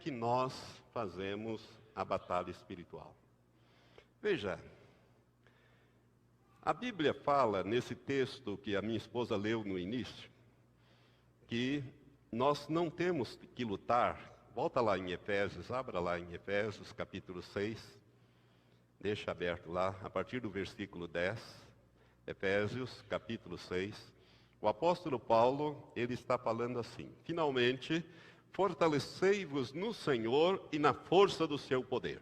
que nós fazemos a batalha espiritual? Veja, a Bíblia fala nesse texto que a minha esposa leu no início, que nós não temos que lutar. Volta lá em Efésios, abra lá em Efésios capítulo 6, deixa aberto lá, a partir do versículo 10, Efésios capítulo 6. O apóstolo Paulo, ele está falando assim: finalmente, fortalecei-vos no Senhor e na força do seu poder.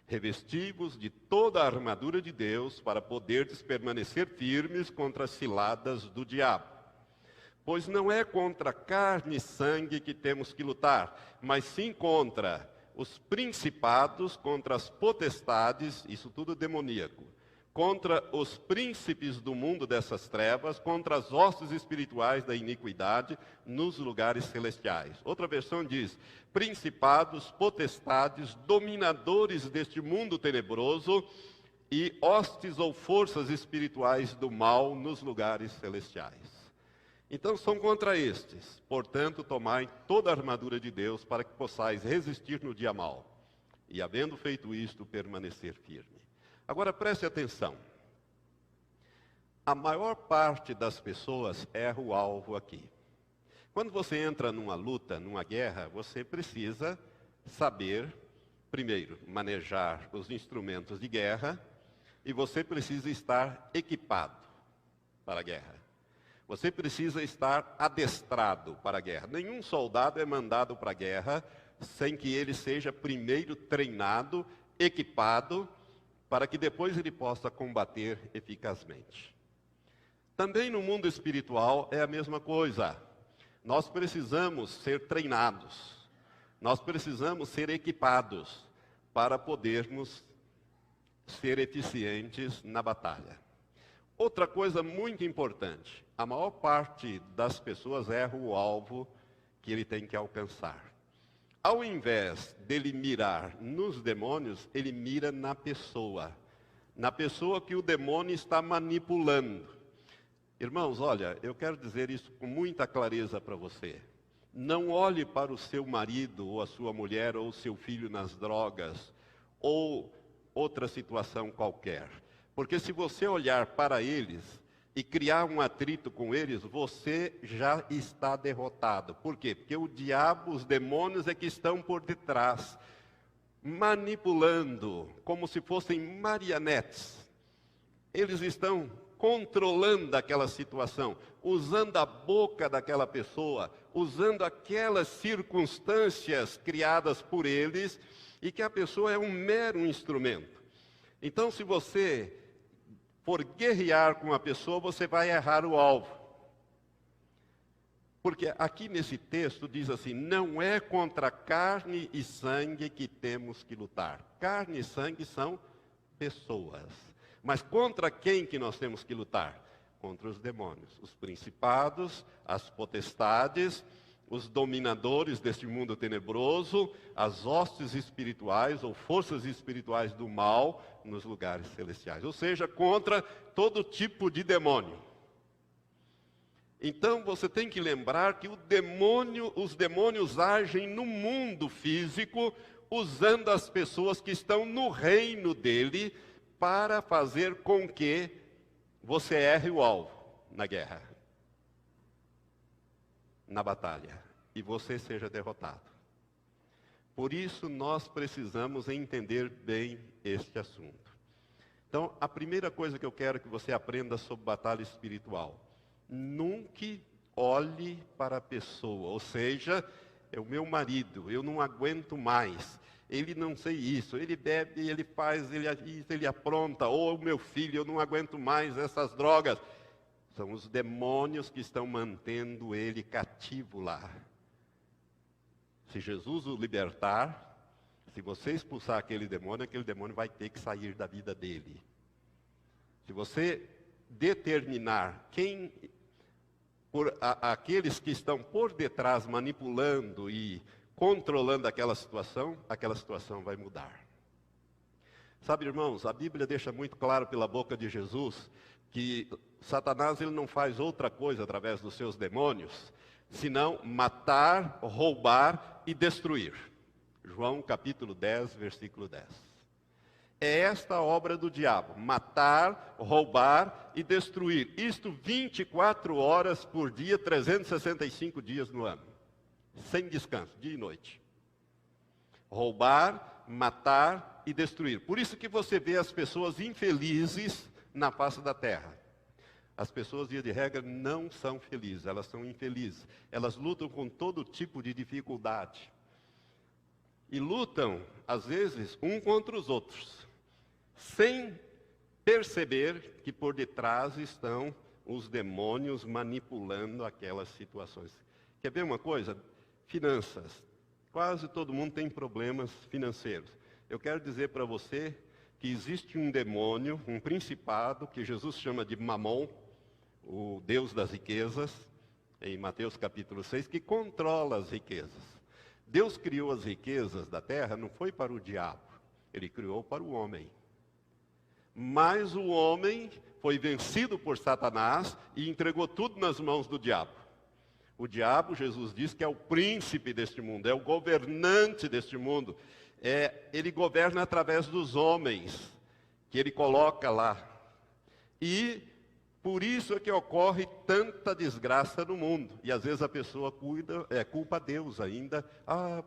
Revesti-vos de toda a armadura de Deus para poderdes permanecer firmes contra as ciladas do diabo. Pois não é contra carne e sangue que temos que lutar, mas sim contra os principados, contra as potestades, isso tudo demoníaco, contra os príncipes do mundo dessas trevas, contra as hostes espirituais da iniquidade nos lugares celestiais. Outra versão diz: principados, potestades, dominadores deste mundo tenebroso e hostes ou forças espirituais do mal nos lugares celestiais. Então são contra estes. Portanto, tomai toda a armadura de Deus para que possais resistir no dia mau. E havendo feito isto, permanecer firme. Agora preste atenção. A maior parte das pessoas erra o alvo aqui. Quando você entra numa luta, numa guerra, você precisa saber, primeiro, manejar os instrumentos de guerra, e você precisa estar equipado para a guerra. Você precisa estar adestrado para a guerra. Nenhum soldado é mandado para a guerra sem que ele seja primeiro treinado, equipado, para que depois ele possa combater eficazmente. Também no mundo espiritual é a mesma coisa. Nós precisamos ser treinados, nós precisamos ser equipados para podermos ser eficientes na batalha. Outra coisa muito importante, a maior parte das pessoas erra o alvo que ele tem que alcançar. Ao invés dele mirar nos demônios, ele mira na pessoa que o demônio está manipulando. Irmãos, olha, eu quero dizer isso com muita clareza para você. Não olhe para o seu marido, ou a sua mulher, ou o seu filho nas drogas, ou outra situação qualquer. Porque se você olhar para eles e criar um atrito com eles, você já está derrotado. Por quê? Porque o diabo, os demônios é que estão por detrás, manipulando, como se fossem marionetes. Eles estão controlando aquela situação, usando a boca daquela pessoa, usando aquelas circunstâncias criadas por eles, e que a pessoa é um mero instrumento. Então, se você for guerrear com a pessoa, você vai errar o alvo. Porque aqui nesse texto diz assim: não é contra carne e sangue que temos que lutar. Carne e sangue são pessoas. Mas contra quem que nós temos que lutar? Contra os demônios, os principados, as potestades, os dominadores deste mundo tenebroso, as hostes espirituais ou forças espirituais do mal nos lugares celestiais. Ou seja, contra todo tipo de demônio. Então você tem que lembrar que os demônios agem no mundo físico, usando as pessoas que estão no reino dele, para fazer com que você erre o alvo na guerra, na batalha, e você seja derrotado. Por isso nós precisamos entender bem este assunto. Então, a primeira coisa que eu quero que você aprenda sobre batalha espiritual: nunca olhe para a pessoa, ou seja, é o meu marido, eu não aguento mais, ele não sei isso, ele bebe, ele faz, ele apronta, ou o meu filho, eu não aguento mais essas drogas. São os demônios que estão mantendo ele cativo lá. Se Jesus o libertar, se você expulsar aquele demônio vai ter que sair da vida dele. Se você determinar aqueles que estão por detrás manipulando e controlando aquela situação vai mudar. Sabe, irmãos, a Bíblia deixa muito claro pela boca de Jesus que Satanás ele não faz outra coisa através dos seus demônios, senão matar, roubar e destruir. João capítulo 10, versículo 10. É esta a obra do diabo: matar, roubar e destruir. Isto 24 horas por dia, 365 dias no ano. Sem descanso, dia e noite. Roubar, matar e destruir. Por isso que você vê as pessoas infelizes na face da terra. As pessoas, via de regra, não são felizes, elas são infelizes. Elas lutam com todo tipo de dificuldade. E lutam, às vezes, um contra os outros, sem perceber que por detrás estão os demônios manipulando aquelas situações. Quer ver uma coisa? Finanças. Quase todo mundo tem problemas financeiros. Eu quero dizer para você que existe um demônio, um principado, que Jesus chama de Mamon, o Deus das riquezas, em Mateus capítulo 6, que controla as riquezas. Deus criou as riquezas da terra, não foi para o diabo, ele criou para o homem. Mas o homem foi vencido por Satanás e entregou tudo nas mãos do diabo. O diabo, Jesus diz que é o príncipe deste mundo, é o governante deste mundo. Ele governa através dos homens, que ele coloca lá. E por isso é que ocorre tanta desgraça no mundo. E às vezes a pessoa culpa Deus ainda.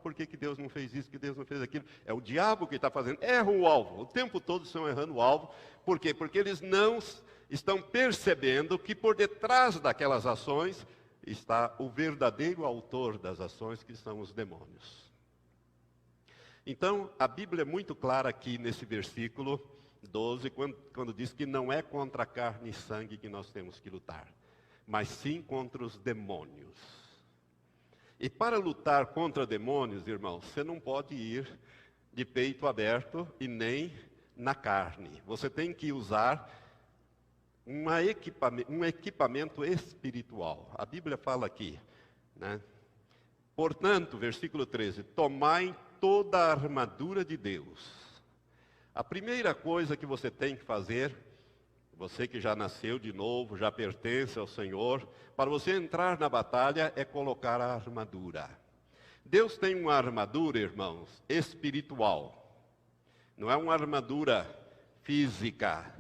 Por que Deus não fez isso, que Deus não fez aquilo? É o diabo que está fazendo. Erra o alvo. O tempo todo estão errando o alvo. Por quê? Porque eles não estão percebendo que por detrás daquelas ações está o verdadeiro autor das ações, que são os demônios. Então, a Bíblia é muito clara aqui nesse versículo 12, quando diz que não é contra a carne e sangue que nós temos que lutar, mas sim contra os demônios. E para lutar contra demônios, irmãos, você não pode ir de peito aberto e nem na carne. Você tem que usar um equipamento espiritual. A Bíblia fala aqui, né? Portanto, versículo 13, tomai toda a armadura de Deus. A primeira coisa que você tem que fazer, você que já nasceu de novo, já pertence ao Senhor, para você entrar na batalha é colocar a armadura. Deus tem uma armadura, irmãos, espiritual. Não é uma armadura física,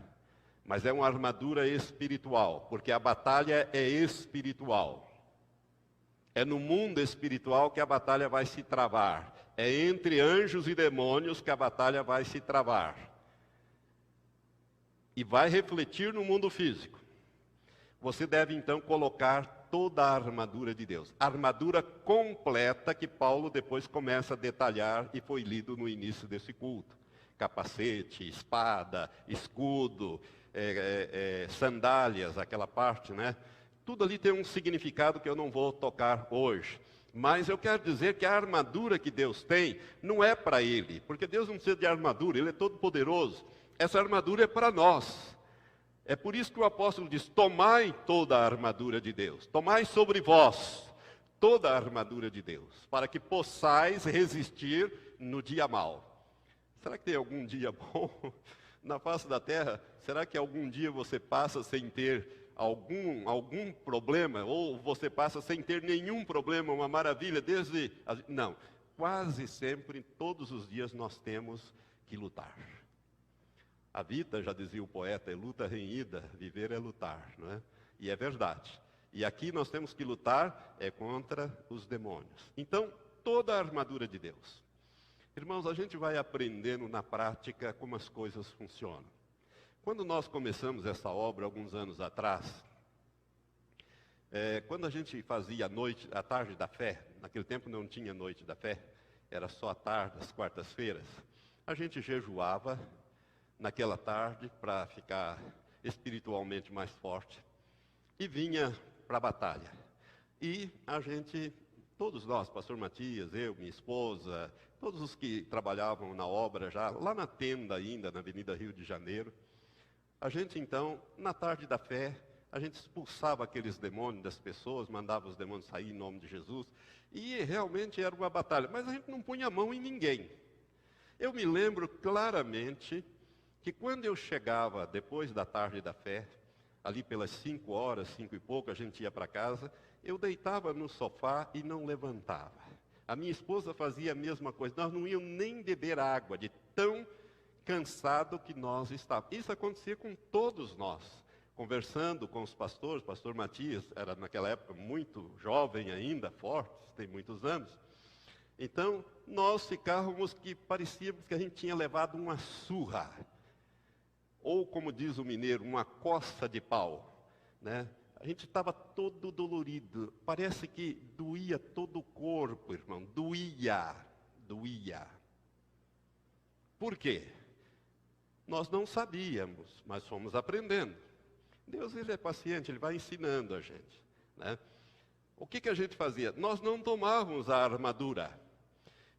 mas é uma armadura espiritual, porque a batalha é espiritual. É no mundo espiritual que a batalha vai se travar. É entre anjos e demônios que a batalha vai se travar. E vai refletir no mundo físico. Você deve então colocar toda a armadura de Deus. A armadura completa que Paulo depois começa a detalhar e foi lido no início desse culto. Capacete, espada, escudo, sandálias, aquela parte, né? Tudo ali tem um significado que eu não vou tocar hoje. Mas eu quero dizer que a armadura que Deus tem não é para Ele, porque Deus não precisa de armadura, Ele é todo poderoso. Essa armadura é para nós. É por isso que o apóstolo diz, tomai toda a armadura de Deus. Tomai sobre vós toda a armadura de Deus, para que possais resistir no dia mau. Será que tem algum dia bom na face da terra? Será que algum dia você passa sem ter algum problema, ou você passa sem ter nenhum problema, uma maravilha, Não, quase sempre, todos os dias nós temos que lutar. A vida, já dizia o poeta, é luta renhida, viver é lutar, não é? E é verdade. E aqui nós temos que lutar contra os demônios. Então, toda a armadura de Deus. Irmãos, a gente vai aprendendo na prática como as coisas funcionam. Quando nós começamos essa obra, alguns anos atrás, quando a gente fazia a tarde da fé, naquele tempo não tinha noite da fé, era só a tarde, às quartas-feiras, a gente jejuava naquela tarde para ficar espiritualmente mais forte e vinha para a batalha. E a gente, todos nós, pastor Matias, eu, minha esposa, todos os que trabalhavam na obra já, lá na tenda ainda, na Avenida Rio de Janeiro, a gente então, na tarde da fé, a gente expulsava aqueles demônios das pessoas, mandava os demônios sair em nome de Jesus, e realmente era uma batalha, mas a gente não punha a mão em ninguém. Eu me lembro claramente que quando eu chegava, depois da tarde da fé, ali pelas 5 horas, 5 e pouco, a gente ia para casa, eu deitava no sofá e não levantava. A minha esposa fazia a mesma coisa. Nós não íamos nem beber água, de tão cansado que nós estávamos. Isso acontecia com todos nós. Conversando com os pastores, o pastor Matias era naquela época muito jovem ainda, forte, tem muitos anos. Então, nós ficávamos que parecíamos que a gente tinha levado uma surra. Ou, como diz o mineiro, uma coça de pau, né? A gente estava todo dolorido, parece que doía todo o corpo, irmão, doía. Por quê? Nós não sabíamos, mas fomos aprendendo. Deus, ele é paciente, ele vai ensinando a gente, né? O que a gente fazia? Nós não tomávamos a armadura.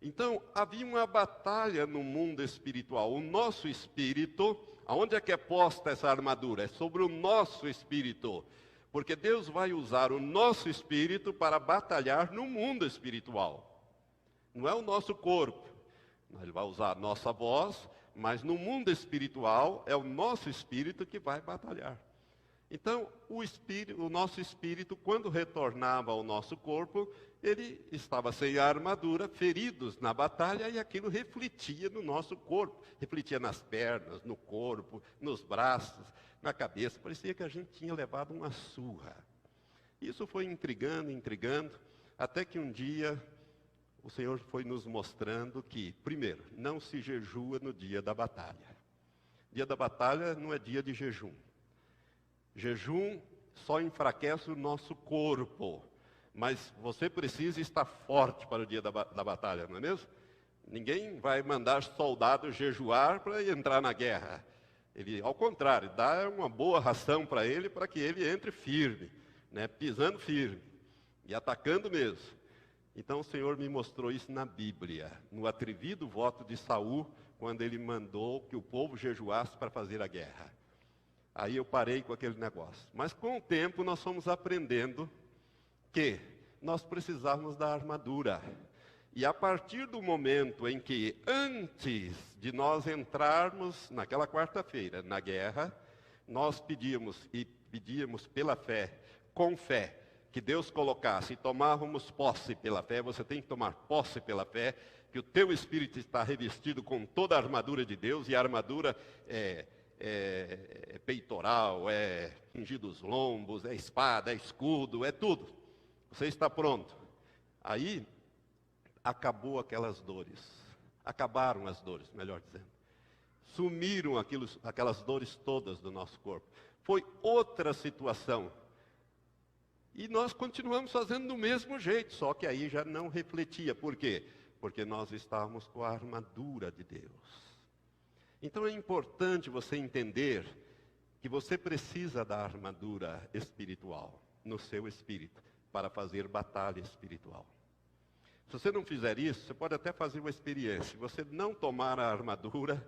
Então, havia uma batalha no mundo espiritual. O nosso espírito, aonde é que é posta essa armadura? É sobre o nosso espírito. Porque Deus vai usar o nosso espírito para batalhar no mundo espiritual. Não é o nosso corpo. Ele vai usar a nossa voz, mas no mundo espiritual é o nosso espírito que vai batalhar. Então, o nosso espírito, quando retornava ao nosso corpo, ele estava sem a armadura, feridos na batalha, e aquilo refletia no nosso corpo. Refletia nas pernas, no corpo, nos braços, na cabeça. Parecia que a gente tinha levado uma surra. Isso foi intrigando, até que um dia o Senhor foi nos mostrando que, primeiro, não se jejua no dia da batalha. Dia da batalha não é dia de jejum. Jejum só enfraquece o nosso corpo, mas você precisa estar forte para o dia da batalha, não é mesmo? Ninguém vai mandar soldados jejuar para entrar na guerra. Ele, ao contrário, dá uma boa ração para ele, para que ele entre firme, né? Pisando firme e atacando mesmo. Então o Senhor me mostrou isso na Bíblia, no atrevido voto de Saul, quando ele mandou que o povo jejuasse para fazer a guerra. Aí eu parei com aquele negócio. Mas com o tempo nós fomos aprendendo que nós precisávamos da armadura. E a partir do momento em que, antes de nós entrarmos naquela quarta-feira na guerra, nós pedíamos pela fé, com fé, que Deus colocasse e tomávamos posse pela fé. Você tem que tomar posse pela fé, que o teu espírito está revestido com toda a armadura de Deus, e a armadura é peitoral, é cingir dos lombos, é espada, é escudo, é tudo. Você está pronto. Aí, acabou aquelas dores. Acabaram as dores, melhor dizendo. Sumiram aquelas dores todas do nosso corpo. Foi outra situação. E nós continuamos fazendo do mesmo jeito, só que aí já não refletia. Por quê? Porque nós estávamos com a armadura de Deus. Então é importante você entender que você precisa da armadura espiritual no seu espírito para fazer batalha espiritual. Se você não fizer isso, você pode até fazer uma experiência. Se você não tomar a armadura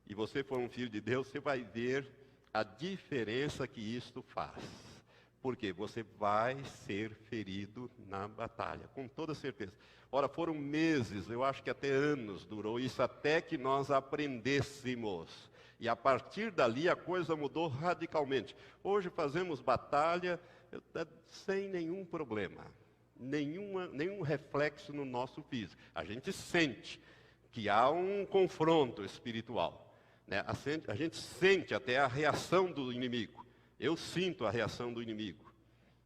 e você for um filho de Deus, você vai ver a diferença que isto faz. Porque você vai ser ferido na batalha, com toda certeza. Ora, foram meses, eu acho que até anos durou isso, até que nós aprendêssemos. E a partir dali a coisa mudou radicalmente. Hoje fazemos batalha sem nenhum problema, nenhum reflexo no nosso físico. A gente sente que há um confronto espiritual, né? A gente sente até a reação do inimigo. Eu sinto a reação do inimigo.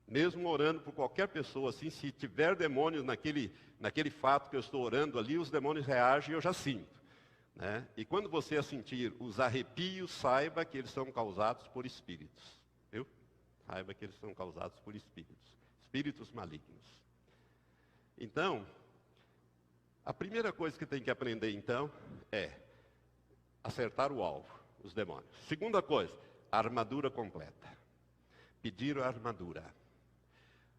Mesmo orando por qualquer pessoa, assim, se tiver demônios naquele fato que eu estou orando ali, os demônios reagem e eu já sinto, né? E quando você sentir os arrepios, saiba que eles são causados por espíritos. Viu? Saiba que eles são causados por espíritos malignos. Então, a primeira coisa que tem que aprender, então, é acertar o alvo, os demônios. Segunda coisa, a armadura completa. Pedir a armadura.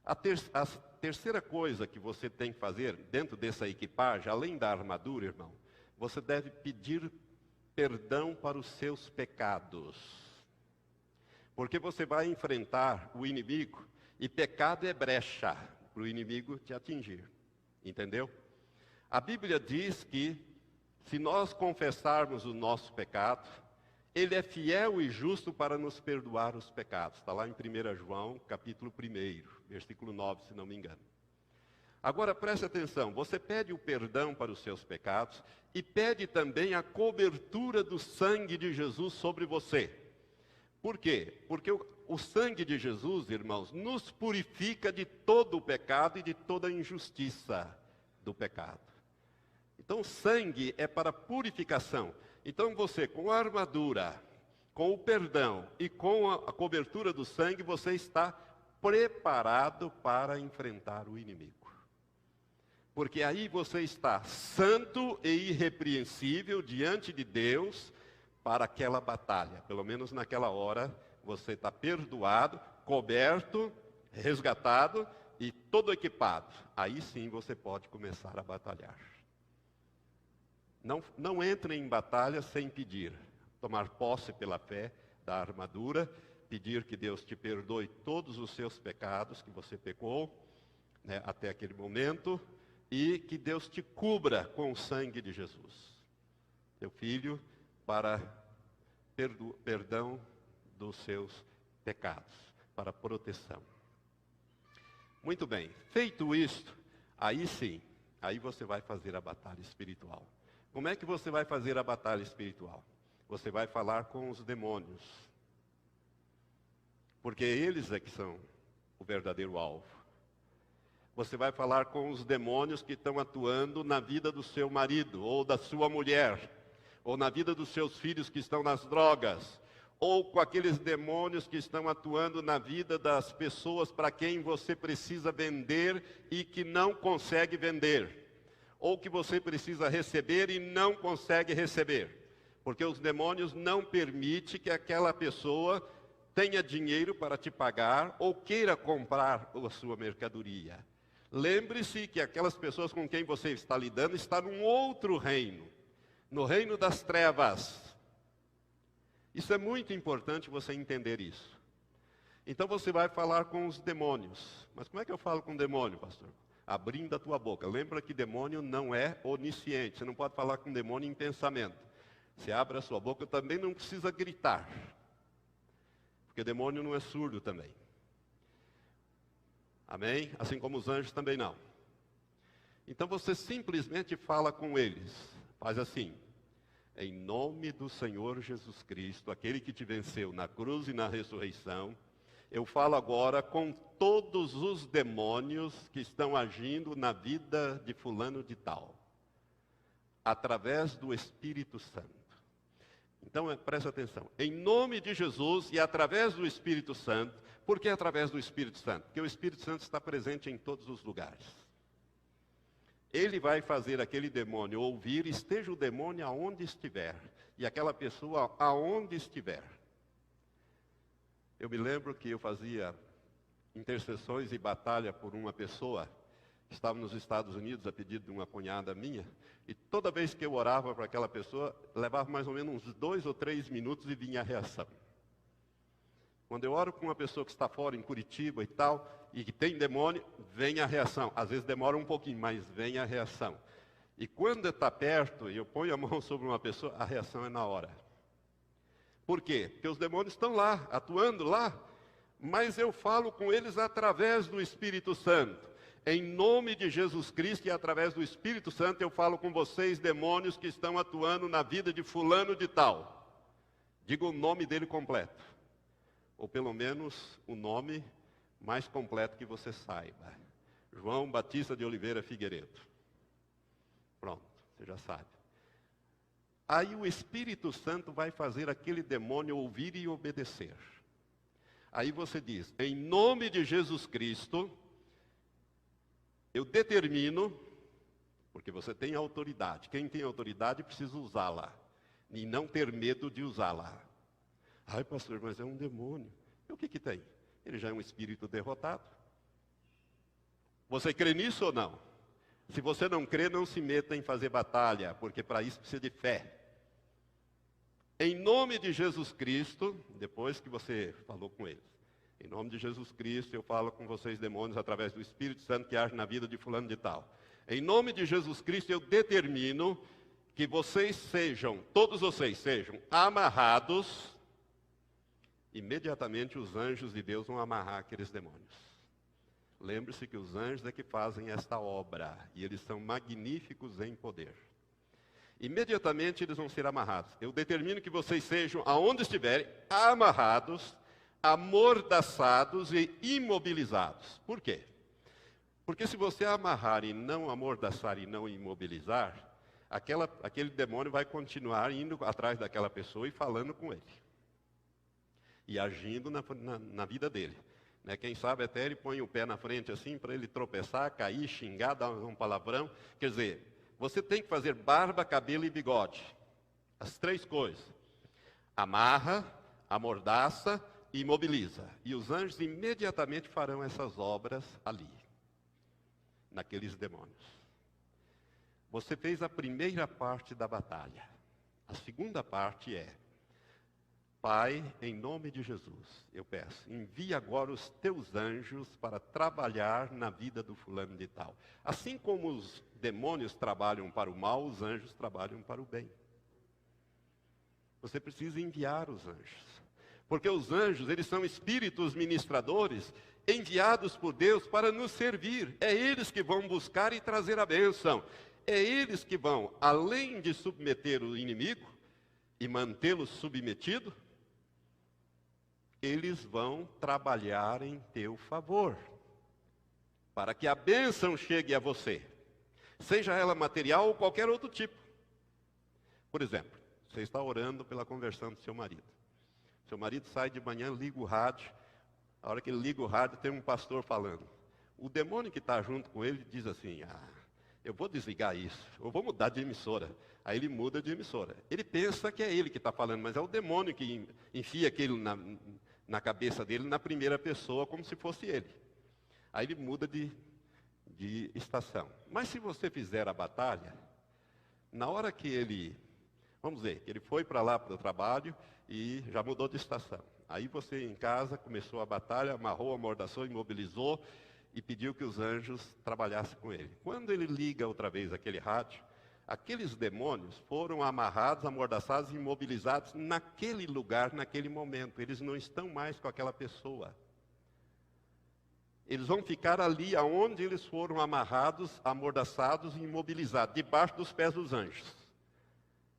A terceira coisa que você tem que fazer dentro dessa equipagem, além da armadura, irmão, você deve pedir perdão para os seus pecados. Porque você vai enfrentar o inimigo, e pecado é brecha para o inimigo te atingir. Entendeu? A Bíblia diz que, se nós confessarmos o nosso pecado, Ele é fiel e justo para nos perdoar os pecados. Está lá em 1 João, capítulo 1, versículo 9, se não me engano. Agora preste atenção, você pede o perdão para os seus pecados e pede também a cobertura do sangue de Jesus sobre você. Por quê? Porque o sangue de Jesus, irmãos, nos purifica de todo o pecado e de toda a injustiça do pecado. Então, o sangue é para purificação. Então, você, com a armadura, com o perdão e com a cobertura do sangue, você está preparado para enfrentar o inimigo. Porque aí você está santo e irrepreensível diante de Deus para aquela batalha. Pelo menos naquela hora, você está perdoado, coberto, resgatado e todo equipado. Aí sim você pode começar a batalhar. Não entre em batalha sem pedir. Tomar posse pela fé da armadura, pedir que Deus te perdoe todos os seus pecados que você pecou, né, até aquele momento, e que Deus te cubra com o sangue de Jesus, teu filho, para perdão dos seus pecados, para proteção. Muito bem, feito isto, aí sim, aí você vai fazer a batalha espiritual. Como é que você vai fazer a batalha espiritual? Você vai falar com os demônios, porque eles é que são o verdadeiro alvo. Você vai falar com os demônios que estão atuando na vida do seu marido, ou da sua mulher, ou na vida dos seus filhos que estão nas drogas, ou com aqueles demônios que estão atuando na vida das pessoas para quem você precisa vender e que não consegue vender, ou que você precisa receber e não consegue receber, porque os demônios não permitem que aquela pessoa tenha dinheiro para te pagar ou queira comprar a sua mercadoria. Lembre-se que aquelas pessoas com quem você está lidando estão num outro reino, no reino das trevas. Isso é muito importante você entender isso. Então você vai falar com os demônios. Mas como é que eu falo com o demônio, pastor? Abrindo a tua boca. Lembra que demônio não é onisciente. Você não pode falar com demônio em pensamento. Você abre a sua boca, também não precisa gritar. Porque demônio não é surdo também. Amém? Assim como os anjos também não. Então você simplesmente fala com eles. Faz assim. Em nome do Senhor Jesus Cristo, aquele que te venceu na cruz e na ressurreição, eu falo agora com todos os demônios que estão agindo na vida de fulano de tal, através do Espírito Santo. Então, presta atenção. Em nome de Jesus e através do Espírito Santo. Por que através do Espírito Santo? Porque o Espírito Santo está presente em todos os lugares. Ele vai fazer aquele demônio ouvir, esteja o demônio aonde estiver. E aquela pessoa aonde estiver. Eu me lembro que eu fazia intercessões e batalha por uma pessoa. Estava nos Estados Unidos a pedido de uma cunhada minha. E toda vez que eu orava para aquela pessoa, levava mais ou menos uns 2 ou 3 minutos e vinha a reação. Quando eu oro com uma pessoa que está fora, em Curitiba e tal, e que tem demônio, vem a reação. Às vezes demora um pouquinho, mas vem a reação. E quando está perto e eu ponho a mão sobre uma pessoa, a reação é na hora. Por quê? Porque os demônios estão lá, atuando lá, mas eu falo com eles através do Espírito Santo. Em nome de Jesus Cristo e através do Espírito Santo, eu falo com vocês, demônios que estão atuando na vida de fulano de tal. Diga o nome dele completo. Ou pelo menos o nome mais completo que você saiba. João Batista de Oliveira Figueiredo. Pronto, você já sabe. Aí o Espírito Santo vai fazer aquele demônio ouvir e obedecer. Aí você diz, em nome de Jesus Cristo, eu determino, porque você tem autoridade. Quem tem autoridade precisa usá-la. E não ter medo de usá-la. Ai, pastor, mas é um demônio. E o que que tem? Ele já é um espírito derrotado. Você crê nisso ou não? Se você não crê, não se meta em fazer batalha, porque para isso precisa de fé. Em nome de Jesus Cristo, depois que você falou com eles, em nome de Jesus Cristo, eu falo com vocês, demônios, através do Espírito Santo que age na vida de fulano de tal. Em nome de Jesus Cristo, eu determino que vocês sejam, todos vocês sejam amarrados. Imediatamente os anjos de Deus vão amarrar aqueles demônios. Lembre-se que os anjos é que fazem esta obra, e eles são magníficos em poder. Imediatamente eles vão ser amarrados. Eu determino que vocês sejam, aonde estiverem, amarrados, amordaçados e imobilizados. Por quê? Porque se você amarrar e não amordaçar e não imobilizar, aquele demônio vai continuar indo atrás daquela pessoa e falando com ele. E agindo na vida dele. Né? Quem sabe até ele põe o pé na frente assim para ele tropeçar, cair, xingar, dar um palavrão. Quer dizer, você tem que fazer barba, cabelo e bigode. As 3 coisas. Amarra, amordaça e imobiliza. E os anjos imediatamente farão essas obras ali, naqueles demônios. Você fez a primeira parte da batalha. A segunda parte é: Pai, em nome de Jesus, eu peço, envia agora os teus anjos para trabalhar na vida do fulano de tal. Assim como os demônios trabalham para o mal, os anjos trabalham para o bem. Você precisa enviar os anjos. Porque os anjos, eles são espíritos ministradores, enviados por Deus para nos servir. É eles que vão buscar e trazer a bênção. É eles que vão, além de submeter o inimigo e mantê-lo submetido, eles vão trabalhar em teu favor, para que a bênção chegue a você, seja ela material ou qualquer outro tipo. Por exemplo, você está orando pela conversão do seu marido. Seu marido sai de manhã, liga o rádio. A hora que ele liga o rádio, tem um pastor falando. O demônio que está junto com ele diz assim: eu vou desligar isso, eu vou mudar de emissora. Aí ele muda de emissora. Ele pensa que é ele que está falando, mas é o demônio que enfia aquilo na cabeça dele, na primeira pessoa, como se fosse ele. Aí ele muda de estação. Mas se você fizer a batalha, na hora que ele, vamos dizer, que ele foi para lá para o trabalho e já mudou de estação. Aí você em casa começou a batalha, amarrou, amordaçou, imobilizou e pediu que os anjos trabalhassem com ele. Quando ele liga outra vez aquele rádio, aqueles demônios foram amarrados, amordaçados e imobilizados naquele lugar, naquele momento. Eles não estão mais com aquela pessoa. Eles vão ficar ali aonde eles foram amarrados, amordaçados e imobilizados, debaixo dos pés dos anjos.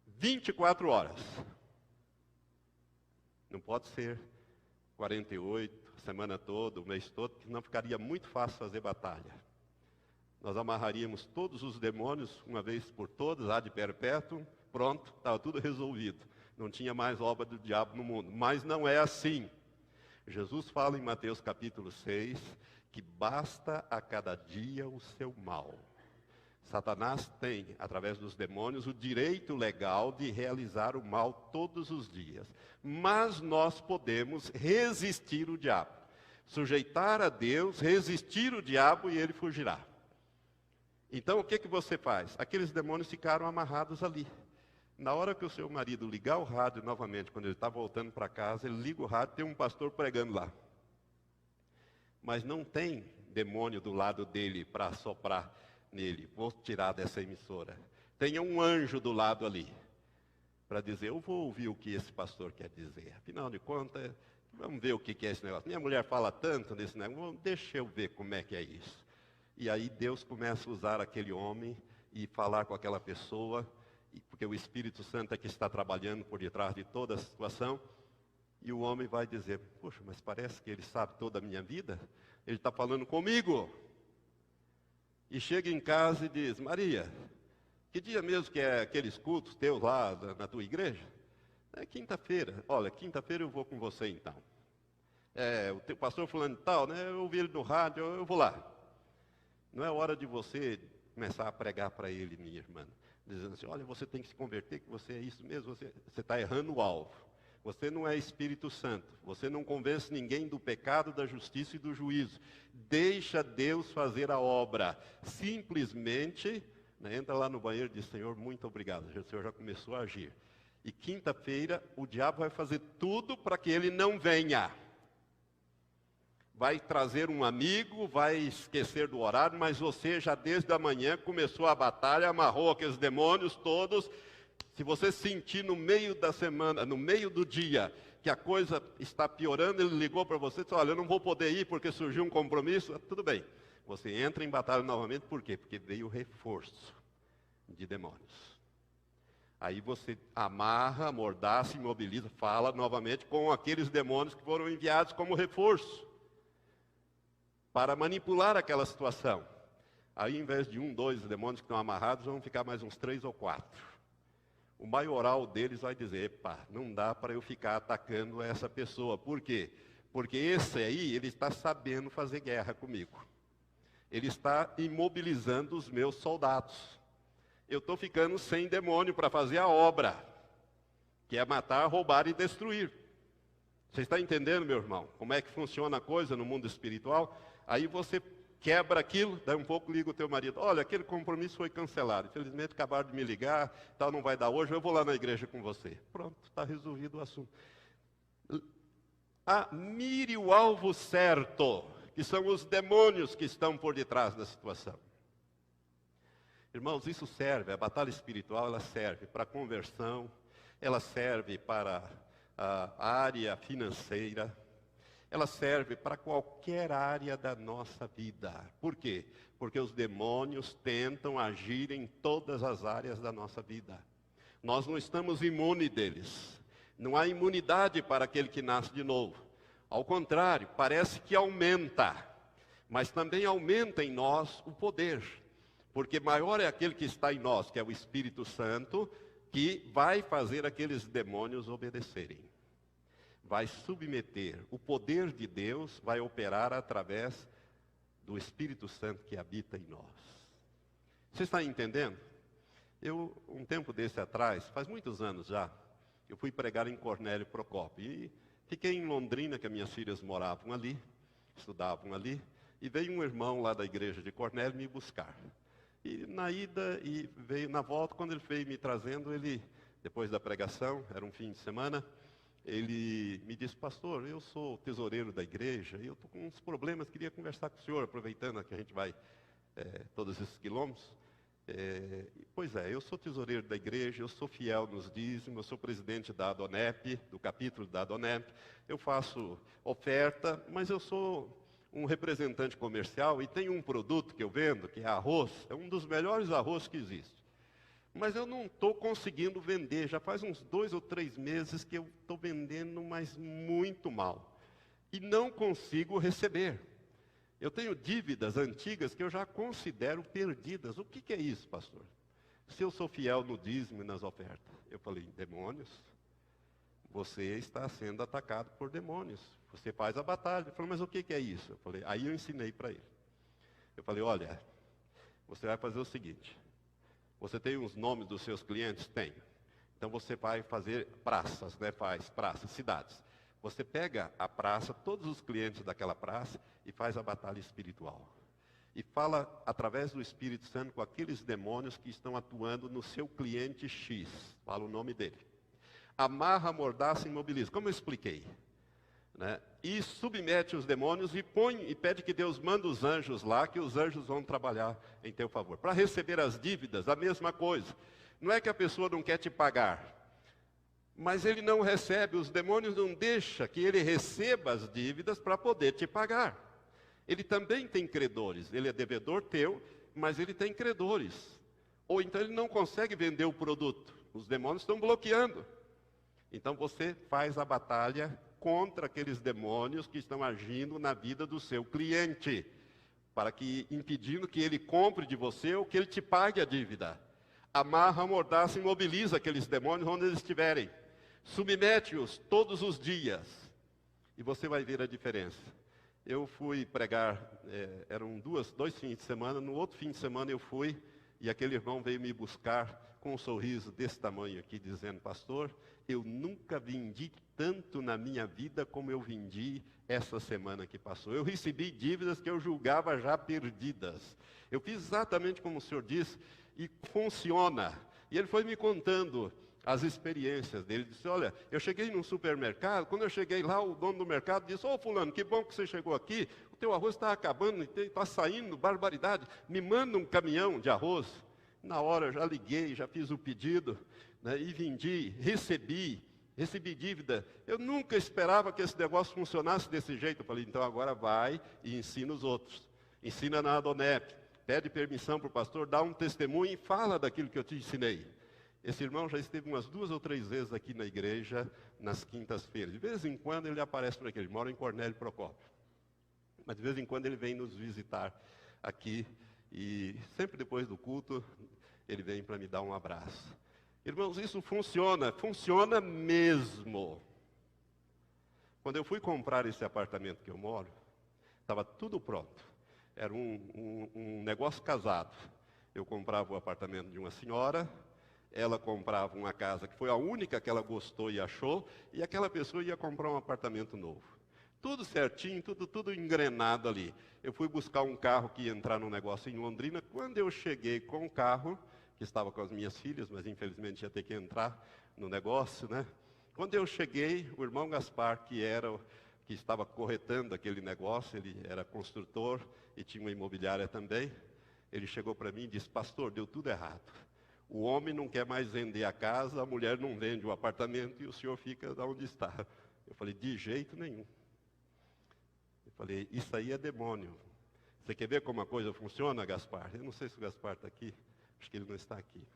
24 horas. Não pode ser 48, semana toda, o mês todo, porque senão ficaria muito fácil fazer batalha. Nós amarraríamos todos os demônios, uma vez por todas, ad perpétuum, pronto, estava tudo resolvido. Não tinha mais obra do diabo no mundo. Mas não é assim. Jesus fala em Mateus capítulo 6, que basta a cada dia o seu mal. Satanás tem, através dos demônios, o direito legal de realizar o mal todos os dias. Mas nós podemos resistir o diabo. Sujeitar a Deus, resistir o diabo e ele fugirá. Então, o que você faz? Aqueles demônios ficaram amarrados ali. Na hora que o seu marido ligar o rádio novamente, quando ele está voltando para casa, ele liga o rádio, tem um pastor pregando lá. Mas não tem demônio do lado dele para soprar nele. Vou tirar dessa emissora. Tem um anjo do lado ali, para dizer, eu vou ouvir o que esse pastor quer dizer. Afinal de contas, vamos ver o que é esse negócio. Minha mulher fala tanto desse negócio, deixa eu ver como é que é isso. E aí Deus começa a usar aquele homem e falar com aquela pessoa, porque o Espírito Santo é que está trabalhando por detrás de toda a situação. E o homem vai dizer, poxa, mas parece que ele sabe toda a minha vida. Ele está falando comigo. E chega em casa e diz, Maria, que dia mesmo que é aqueles cultos teus lá na tua igreja? É quinta-feira. Olha, quinta-feira eu vou com você então. O teu pastor fulano e tal, né? Eu ouvi ele no rádio, eu vou lá. Não é hora de você começar a pregar para ele, minha irmã, dizendo assim, olha, você tem que se converter, que você é isso mesmo, você está errando o alvo. Você não é Espírito Santo, você não convence ninguém do pecado, da justiça e do juízo. Deixa Deus fazer a obra. Simplesmente, né, entra lá no banheiro e diz, Senhor, muito obrigado, o Senhor já começou a agir. E quinta-feira o diabo vai fazer tudo para que ele não venha. Vai trazer um amigo, vai esquecer do horário, mas você já desde a manhã começou a batalha, amarrou aqueles demônios todos. Se você sentir no meio da semana, no meio do dia, que a coisa está piorando, ele ligou para você e disse, olha, eu não vou poder ir porque surgiu um compromisso. Tudo bem, você entra em batalha novamente, por quê? Porque veio reforço de demônios. Aí você amarra, amordaça, imobiliza, fala novamente com aqueles demônios que foram enviados como reforço para manipular aquela situação. Aí, em vez de 1, 2 demônios que estão amarrados, vão ficar mais uns 3 ou 4. O maioral deles vai dizer, epa, não dá para eu ficar atacando essa pessoa. Por quê? Porque esse aí, ele está sabendo fazer guerra comigo. Ele está imobilizando os meus soldados. Eu estou ficando sem demônio para fazer a obra, que é matar, roubar e destruir. Você está entendendo, meu irmão, como é que funciona a coisa no mundo espiritual? Aí você quebra aquilo, daí um pouco liga o teu marido, olha, aquele compromisso foi cancelado, infelizmente acabaram de me ligar, tal, não vai dar hoje, eu vou lá na igreja com você. Pronto, está resolvido o assunto. Mire o alvo certo, que são os demônios que estão por detrás da situação. Irmãos, isso serve, a batalha espiritual, ela serve para a conversão, ela serve para a área financeira, ela serve para qualquer área da nossa vida. Por quê? Porque os demônios tentam agir em todas as áreas da nossa vida. Nós não estamos imunes deles. Não há imunidade para aquele que nasce de novo. Ao contrário, parece que aumenta. Mas também aumenta em nós o poder. Porque maior é aquele que está em nós, que é o Espírito Santo, que vai fazer aqueles demônios obedecerem. Vai submeter, o poder de Deus vai operar através do Espírito Santo que habita em nós. Você está entendendo? Um tempo desse atrás, faz muitos anos já, eu fui pregar em Cornélio Procópio, e fiquei em Londrina, que as minhas filhas moravam ali, estudavam ali, e veio um irmão lá da igreja de Cornélio me buscar. E na ida, e veio na volta, quando ele veio me trazendo, ele, depois da pregação, era um fim de semana, ele me disse, pastor, eu sou tesoureiro da igreja e eu estou com uns problemas, queria conversar com o senhor, aproveitando que a gente vai todos esses quilômetros. Pois é, eu sou tesoureiro da igreja, eu sou fiel nos dízimos, eu sou presidente da Adonep, do capítulo da Adonep, eu faço oferta, mas eu sou um representante comercial e tenho um produto que eu vendo, que é arroz, é um dos melhores arroz que existe. Mas eu não estou conseguindo vender, já faz uns 2 ou 3 meses que eu estou vendendo, mas muito mal. E não consigo receber. Eu tenho dívidas antigas que eu já considero perdidas. O que é isso, pastor? Se eu sou fiel no dízimo e nas ofertas. Eu falei, demônios? Você está sendo atacado por demônios. Você faz a batalha. Ele falou, mas o que é isso? Eu falei, aí eu ensinei para ele. Eu falei, olha, você vai fazer o seguinte. Você tem os nomes dos seus clientes? Tenho. Então você vai fazer praças, né? Faz praças, cidades. Você pega a praça, todos os clientes daquela praça e faz a batalha espiritual. E fala através do Espírito Santo com aqueles demônios que estão atuando no seu cliente X. Fala o nome dele. Amarra, amordaça e imobiliza. Como eu expliquei. Né? E submete os demônios e pede que Deus manda os anjos lá, que os anjos vão trabalhar em teu favor. Para receber as dívidas, a mesma coisa. Não é que a pessoa não quer te pagar, mas ele não recebe, os demônios não deixam que ele receba as dívidas para poder te pagar. Ele também tem credores, ele é devedor teu, mas ele tem credores. Ou então ele não consegue vender o produto, os demônios estão bloqueando. Então você faz a batalha contra aqueles demônios que estão agindo na vida do seu cliente, impedindo que ele compre de você ou que ele te pague a dívida. Amarra, amordaça e imobiliza aqueles demônios onde eles estiverem. Submete-os todos os dias e você vai ver a diferença. Eu fui pregar, eram 2 fins de semana, no outro fim de semana eu fui e aquele irmão veio me buscar com um sorriso desse tamanho aqui, dizendo, pastor, eu nunca vendi tanto na minha vida como eu vendi essa semana que passou. Eu recebi dívidas que eu julgava já perdidas. Eu fiz exatamente como o senhor disse e funciona. E ele foi me contando as experiências dele. Ele disse, olha, eu cheguei num supermercado, quando eu cheguei lá, o dono do mercado disse, ô fulano, que bom que você chegou aqui, o teu arroz está acabando, está saindo, barbaridade, me manda um caminhão de arroz. Na hora eu já liguei, já fiz o pedido, né, e vendi, recebi, Recebi dívida. Eu nunca esperava que esse negócio funcionasse desse jeito. Eu falei, então agora vai e ensina os outros. Ensina na Adonep. Pede permissão para o pastor, dá um testemunho e fala daquilo que eu te ensinei. Esse irmão já esteve umas 2 ou 3 vezes aqui na igreja, nas quintas-feiras. De vez em quando ele aparece por aqui. Ele mora em Cornélio Procópio. Mas de vez em quando ele vem nos visitar aqui. E sempre depois do culto, ele vem para me dar um abraço. Irmãos, isso funciona mesmo. Quando eu fui comprar esse apartamento que eu moro, estava tudo pronto. Era um negócio casado. Eu comprava o apartamento de uma senhora, ela comprava uma casa que foi a única que ela gostou e achou, e aquela pessoa ia comprar um apartamento novo. Tudo certinho, tudo engrenado ali. Eu fui buscar um carro que ia entrar no negócio em Londrina. Quando eu cheguei com o carro, que estava com as minhas filhas, mas infelizmente ia ter que entrar no negócio, né? Quando eu cheguei, o irmão Gaspar, que estava corretando aquele negócio, ele era construtor e tinha uma imobiliária também, ele chegou para mim e disse, pastor, deu tudo errado. O homem não quer mais vender a casa, a mulher não vende o apartamento e o senhor fica onde está. Eu falei, de jeito nenhum. Eu falei, isso aí é demônio. Você quer ver como a coisa funciona, Gaspar? Eu não sei se o Gaspar está aqui. Acho que ele não está aqui.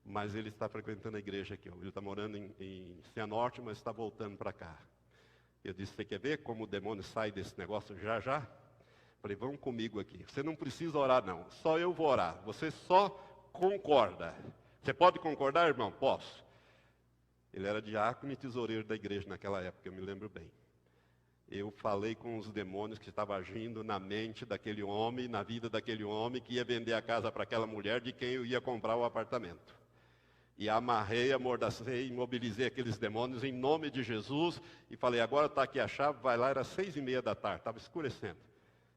Mas ele está frequentando a igreja aqui. Ele está morando em Cianorte, mas está voltando para cá. Eu disse, você quer ver como o demônio sai desse negócio já já? Falei, vamos comigo aqui. Você não precisa orar não, só eu vou orar. Você só concorda. Você pode concordar, irmão? Posso. Ele era diácono e tesoureiro da igreja naquela época, eu me lembro bem. Eu falei com os demônios que estavam agindo na mente daquele homem, na vida daquele homem, que ia vender a casa para aquela mulher de quem eu ia comprar o apartamento. E amarrei, amordacei, imobilizei aqueles demônios em nome de Jesus. E falei, agora está aqui a chave, vai lá, era 6:30 da tarde, estava escurecendo.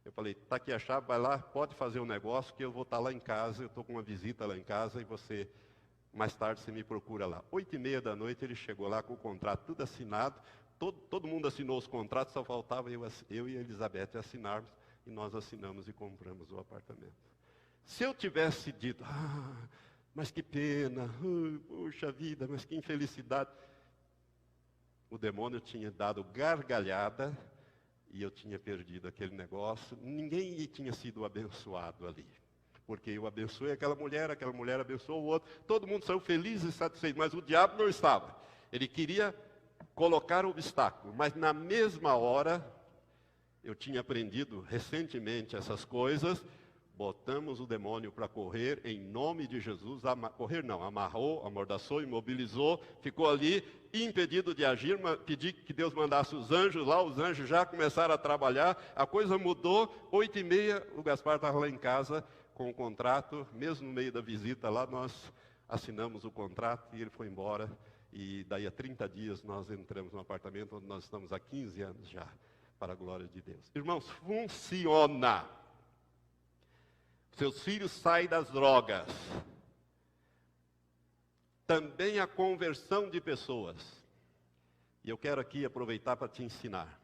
Eu falei, está aqui a chave, vai lá, pode fazer um negócio que eu vou estar lá em casa, eu estou com uma visita lá em casa e você, mais tarde você me procura lá. 8:30 da noite ele chegou lá com o contrato tudo assinado. Todo mundo assinou os contratos, só faltava eu e a Elizabeth assinarmos, e nós assinamos e compramos o apartamento. Se eu tivesse dito, mas que pena, puxa vida, mas que infelicidade, o demônio tinha dado gargalhada, e eu tinha perdido aquele negócio, ninguém tinha sido abençoado ali. Porque eu abençoei aquela mulher abençoou o outro, todo mundo saiu feliz e satisfeito, mas o diabo não estava. Ele queria colocar obstáculo, mas na mesma hora, eu tinha aprendido recentemente essas coisas, botamos o demônio para correr, em nome de Jesus, amarrou, amordaçou, imobilizou, ficou ali, impedido de agir, pedi que Deus mandasse os anjos lá, os anjos já começaram a trabalhar, a coisa mudou, 8:30, o Gaspar estava lá em casa com o contrato, mesmo no meio da visita lá, nós assinamos o contrato e ele foi embora. E daí a 30 dias nós entramos no apartamento onde nós estamos há 15 anos já, para a glória de Deus. Irmãos, funciona. Seus filhos saem das drogas. Também a conversão de pessoas. E eu quero aqui aproveitar para te ensinar.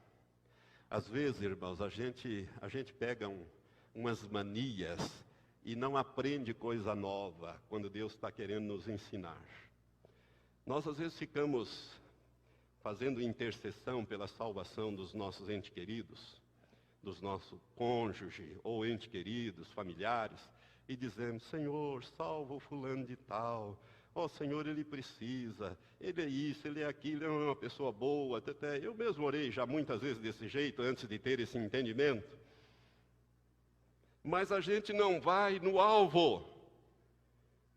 Às vezes, irmãos, a gente pega umas manias e não aprende coisa nova quando Deus está querendo nos ensinar. Nós, às vezes, ficamos fazendo intercessão pela salvação dos nossos entes queridos, dos nossos cônjuges, ou entes queridos, familiares, e dizemos, Senhor, salva o fulano de tal, Senhor, ele precisa, ele é isso, ele é aquilo, ele é uma pessoa boa, eu mesmo orei já muitas vezes desse jeito, antes de ter esse entendimento, mas a gente não vai no alvo.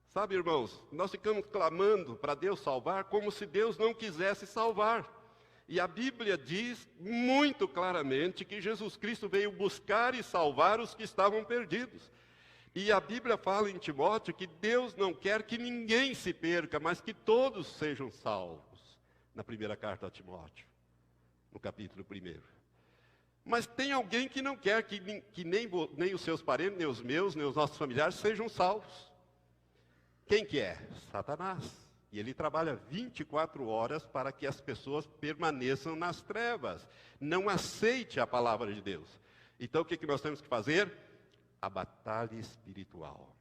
Sabe, irmãos, nós ficamos clamando para Deus salvar como se Deus não quisesse salvar. E a Bíblia diz muito claramente que Jesus Cristo veio buscar e salvar os que estavam perdidos. E a Bíblia fala em Timóteo que Deus não quer que ninguém se perca, mas que todos sejam salvos. Na primeira carta a Timóteo, no capítulo 1. Mas tem alguém que não quer que nem os seus parentes, nem os meus, nem os nossos familiares sejam salvos. Quem que é? Satanás. E ele trabalha 24 horas para que as pessoas permaneçam nas trevas. Não aceite a palavra de Deus. Então o que nós temos que fazer? A batalha espiritual.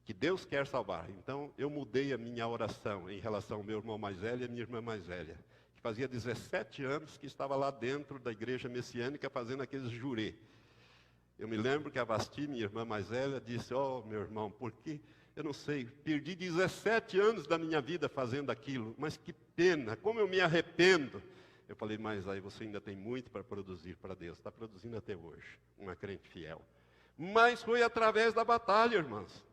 que Deus quer salvar. Então, eu mudei a minha oração em relação ao meu irmão mais velho e a minha irmã mais velha, que fazia 17 anos que estava lá dentro da igreja messiânica fazendo aqueles jurê. Eu me lembro que a Vasti, minha irmã mais velha, disse, meu irmão, por que? Eu não sei, perdi 17 anos da minha vida fazendo aquilo, mas que pena, como eu me arrependo. Eu falei, mas aí você ainda tem muito para produzir para Deus, está produzindo até hoje, uma crente fiel. Mas foi através da batalha, irmãos.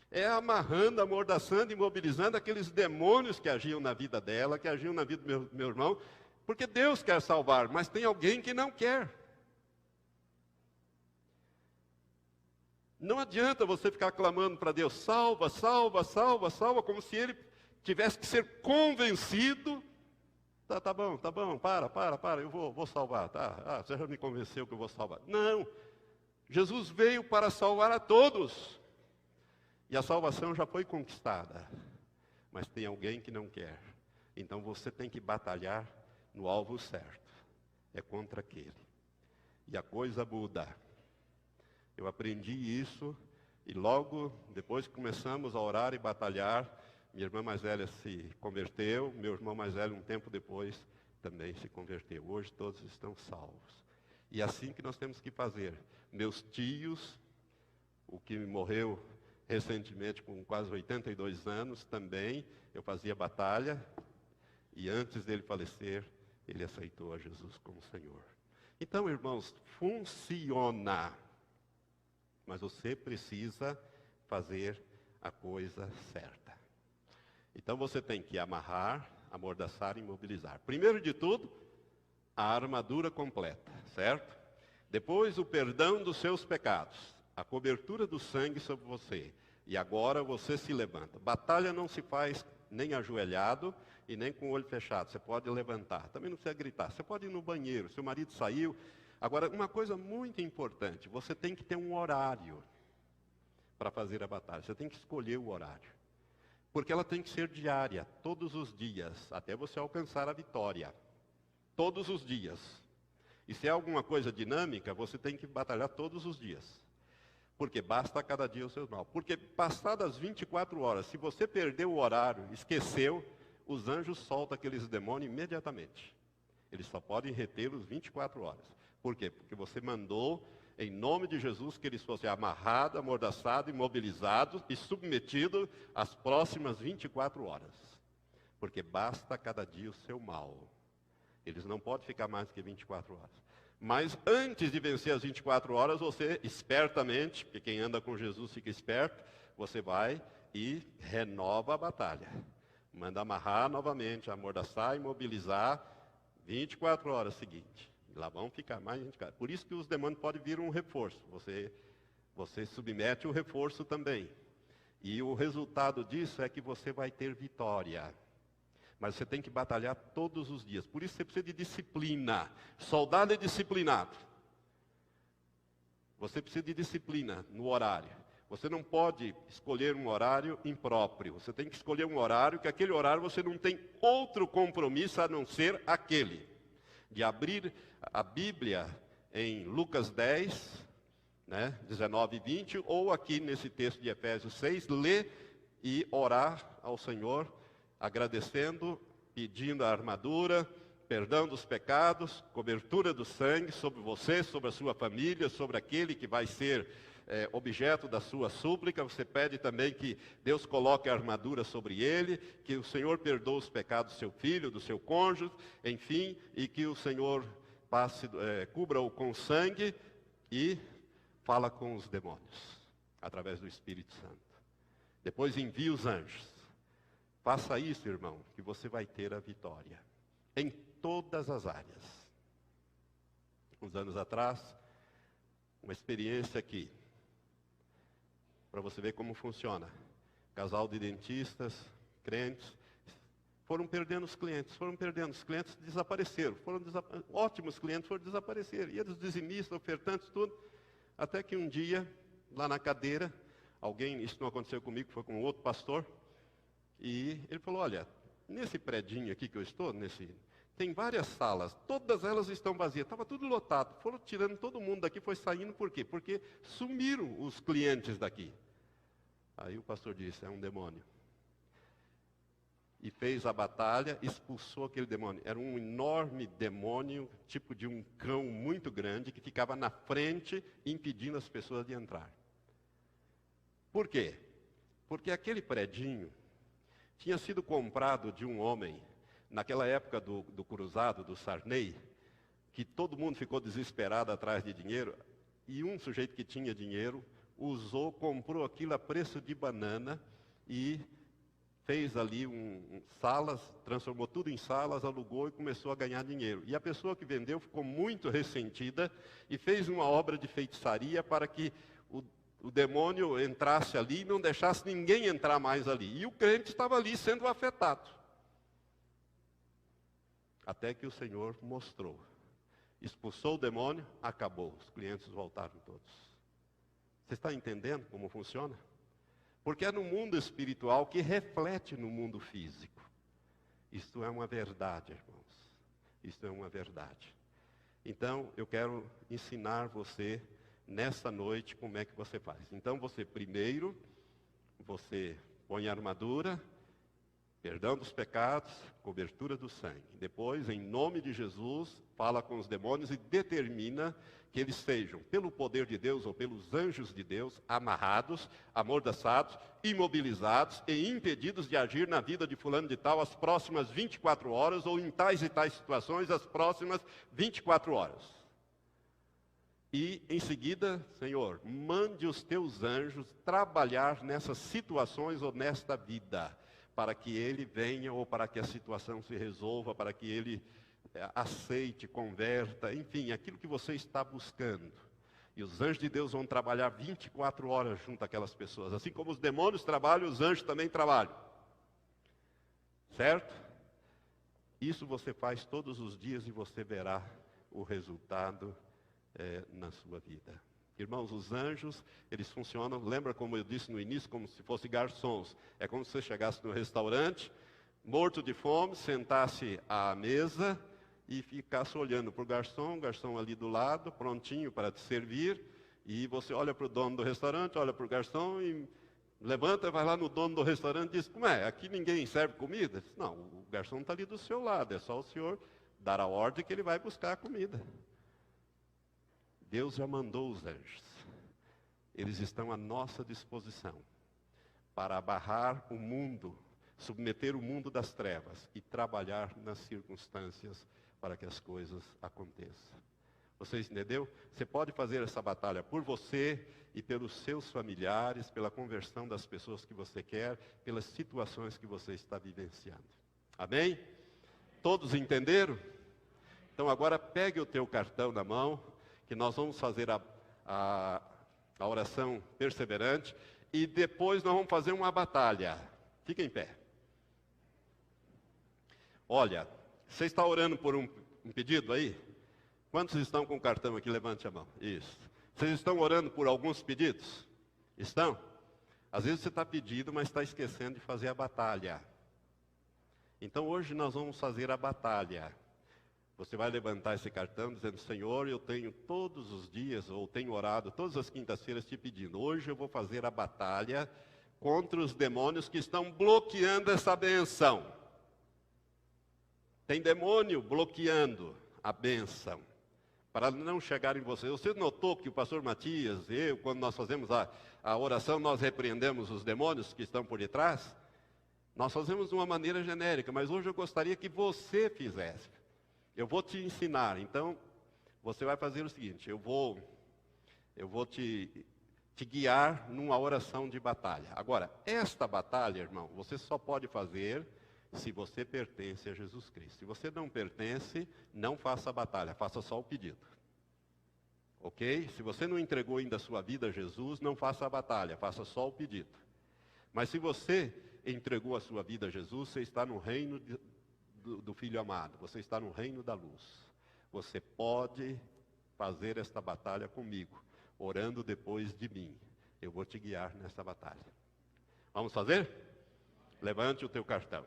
É amarrando, amordaçando, imobilizando aqueles demônios que agiam na vida dela, que agiam na vida do meu irmão, porque Deus quer salvar, mas tem alguém que não quer. Não adianta você ficar clamando para Deus, salva, salva, salva, salva, como se ele tivesse que ser convencido. Tá bom, para, eu vou salvar, tá? Você já me convenceu que eu vou salvar. Não, Jesus veio para salvar a todos. E a salvação já foi conquistada. Mas tem alguém que não quer. Então você tem que batalhar no alvo certo. É contra aquele. E a coisa muda. Eu aprendi isso e logo depois que começamos a orar e batalhar, minha irmã mais velha se converteu, meu irmão mais velho um tempo depois também se converteu. Hoje todos estão salvos. E é assim que nós temos que fazer. Meus tios, o que morreu recentemente com quase 82 anos também, eu fazia batalha e antes dele falecer, ele aceitou a Jesus como Senhor. Então, irmãos, funciona. Mas você precisa fazer a coisa certa. Então você tem que amarrar, amordaçar e imobilizar. Primeiro de tudo, a armadura completa, certo? Depois o perdão dos seus pecados, a cobertura do sangue sobre você. E agora você se levanta. Batalha não se faz nem ajoelhado e nem com o olho fechado. Você pode levantar, também não precisa gritar. Você pode ir no banheiro, seu marido saiu. Agora, uma coisa muito importante, você tem que ter um horário para fazer a batalha. Você tem que escolher o horário. Porque ela tem que ser diária, todos os dias, até você alcançar a vitória. Todos os dias. E se é alguma coisa dinâmica, você tem que batalhar todos os dias. Porque basta a cada dia o seu mal. Porque passadas 24 horas, se você perdeu o horário, esqueceu, os anjos soltam aqueles demônios imediatamente. Eles só podem retê-los 24 horas. Por quê? Porque você mandou, em nome de Jesus, que eles fossem amarrados, amordaçados, imobilizados e submetidos às próximas 24 horas. Porque basta a cada dia o seu mal. Eles não podem ficar mais do que 24 horas. Mas antes de vencer as 24 horas, você espertamente, porque quem anda com Jesus fica esperto, você vai e renova a batalha. Manda amarrar novamente, amordaçar, imobilizar, 24 horas seguintes. Lá vão ficar mais 24. Por isso que os demônios podem vir um reforço. Você submete o reforço também. E o resultado disso é que você vai ter vitória. Mas você tem que batalhar todos os dias. Por isso você precisa de disciplina. Soldado é disciplinado. Você precisa de disciplina no horário. Você não pode escolher um horário impróprio. Você tem que escolher um horário, que aquele horário você não tem outro compromisso a não ser aquele. De abrir a Bíblia em Lucas 10, 19 e 20, ou aqui nesse texto de Efésios 6, ler e orar ao Senhor, agradecendo, pedindo a armadura, perdão dos pecados, cobertura do sangue sobre você, sobre a sua família, sobre aquele que vai ser objeto da sua súplica. Você pede também que Deus coloque a armadura sobre ele, que o Senhor perdoe os pecados do seu filho, do seu cônjuge, enfim, e que o Senhor cubra-o com sangue e fala com os demônios, através do Espírito Santo. Depois envia os anjos. Faça isso, irmão, que você vai ter a vitória, em todas as áreas. Uns anos atrás, uma experiência aqui, para você ver como funciona. Casal de dentistas, crentes, foram perdendo os clientes, desapareceram. Ótimos clientes foram desaparecer. E eles dizimistas, ofertantes, tudo. Até que um dia, lá na cadeira, isso não aconteceu comigo, foi com outro pastor, e ele falou, olha, nesse predinho aqui que eu estou, tem várias salas, todas elas estão vazias, estava tudo lotado. Foram tirando todo mundo daqui, foi saindo, por quê? Porque sumiram os clientes daqui. Aí o pastor disse, é um demônio. E fez a batalha, expulsou aquele demônio. Era um enorme demônio, tipo de um cão muito grande, que ficava na frente, impedindo as pessoas de entrar. Por quê? Porque aquele predinho tinha sido comprado de um homem, naquela época do cruzado, do Sarney, que todo mundo ficou desesperado atrás de dinheiro, e um sujeito que tinha dinheiro, comprou aquilo a preço de banana, e fez ali salas, transformou tudo em salas, alugou e começou a ganhar dinheiro. E a pessoa que vendeu ficou muito ressentida e fez uma obra de feitiçaria para que o demônio entrasse ali e não deixasse ninguém entrar mais ali. E o crente estava ali sendo afetado. Até que o Senhor mostrou. Expulsou o demônio, acabou. Os clientes voltaram todos. Você está entendendo como funciona? Porque é no mundo espiritual que reflete no mundo físico. Isto é uma verdade, irmãos. Isto é uma verdade. Então, eu quero ensinar você, nessa noite, como é que você faz. Então, você primeiro, você põe a armadura, perdão dos pecados, cobertura do sangue. Depois, em nome de Jesus, fala com os demônios e determina que eles sejam, pelo poder de Deus ou pelos anjos de Deus, amarrados, amordaçados, imobilizados e impedidos de agir na vida de fulano de tal as próximas 24 horas ou em tais e tais situações as próximas 24 horas. E, em seguida, Senhor, mande os teus anjos trabalhar nessas situações ou nesta vida, para que ele venha ou para que a situação se resolva, para que ele aceite, converta, enfim, aquilo que você está buscando. E os anjos de Deus vão trabalhar 24 horas junto àquelas pessoas. Assim como os demônios trabalham, os anjos também trabalham. Certo? Isso você faz todos os dias e você verá o resultado na sua vida. Irmãos, os anjos, eles funcionam, lembra como eu disse no início, como se fossem garçons. É como se você chegasse no restaurante, morto de fome, sentasse à mesa e ficasse olhando para o garçom ali do lado, prontinho para te servir, e você olha para o dono do restaurante, olha para o garçom e levanta, vai lá no dono do restaurante e diz, como é, aqui ninguém serve comida? Diz, não, o garçom está ali do seu lado, é só o senhor dar a ordem que ele vai buscar a comida. Deus já mandou os anjos. Eles estão à nossa disposição para abarrar o mundo, submeter o mundo das trevas e trabalhar nas circunstâncias para que as coisas aconteçam. Vocês entenderam? Você pode fazer essa batalha por você e pelos seus familiares, pela conversão das pessoas que você quer, pelas situações que você está vivenciando. Amém? Todos entenderam? Então agora pegue o teu cartão na mão, que nós vamos fazer a oração perseverante e depois nós vamos fazer uma batalha. Fica em pé. Olha, você está orando por um pedido aí? Quantos estão com o cartão aqui? Levante a mão. Isso. Vocês estão orando por alguns pedidos? Estão? Às vezes você está pedindo, mas está esquecendo de fazer a batalha. Então hoje nós vamos fazer a batalha. Você vai levantar esse cartão dizendo, Senhor, eu tenho todos os dias, ou tenho orado todas as quintas-feiras te pedindo. Hoje eu vou fazer a batalha contra os demônios que estão bloqueando essa benção. Tem demônio bloqueando a bênção, para não chegar em você. Você notou que o pastor Matias e eu, quando nós fazemos a oração, nós repreendemos os demônios que estão por detrás? Nós fazemos de uma maneira genérica, mas hoje eu gostaria que você fizesse. Eu vou te ensinar, então, você vai fazer o seguinte, eu vou te guiar numa oração de batalha. Agora, esta batalha, irmão, você só pode fazer se você pertence a Jesus Cristo. Se você não pertence, não faça a batalha, faça só o pedido. Ok? Se você não entregou ainda a sua vida a Jesus, não faça a batalha, faça só o pedido. Mas se você entregou a sua vida a Jesus, você está no reino do Filho amado, você está no reino da luz. Você pode fazer esta batalha comigo, orando depois de mim. Eu vou te guiar nessa batalha. Vamos fazer? Levante o teu cartão.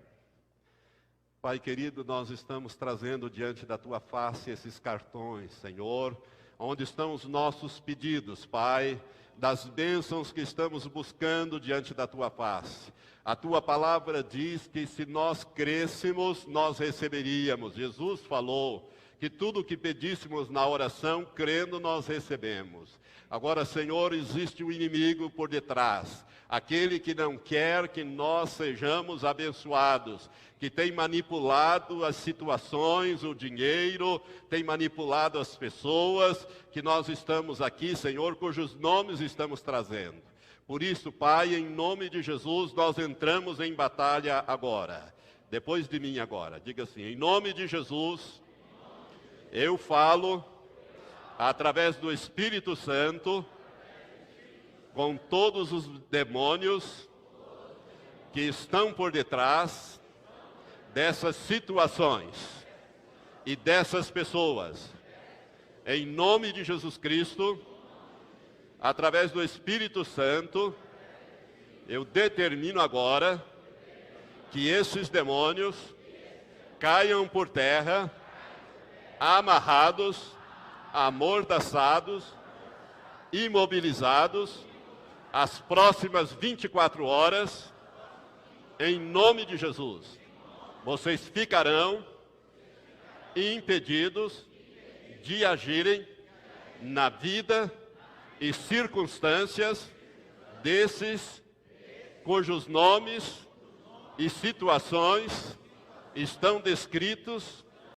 Pai querido, nós estamos trazendo diante da tua face esses cartões, Senhor, onde estão os nossos pedidos, Pai. das bênçãos que estamos buscando diante da tua face. A tua palavra diz que se nós crêssemos, nós receberíamos. Jesus falou que tudo o que pedíssemos na oração, crendo, nós recebemos. Agora, Senhor, existe um inimigo por detrás, aquele que não quer que nós sejamos abençoados, que tem manipulado as situações, o dinheiro, tem manipulado as pessoas, que nós estamos aqui, Senhor, cujos nomes estamos trazendo. Por isso, Pai, em nome de Jesus, nós entramos em batalha agora. Depois de mim agora, diga assim, em nome de Jesus, eu falo através do Espírito Santo com todos os demônios que estão por detrás dessas situações e dessas pessoas. Em nome de Jesus Cristo, através do Espírito Santo, eu determino agora que esses demônios caiam por terra, amarrados, amordaçados, imobilizados, as próximas 24 horas, em nome de Jesus. Vocês ficarão impedidos de agirem na vida e circunstâncias desses cujos nomes e situações estão descritos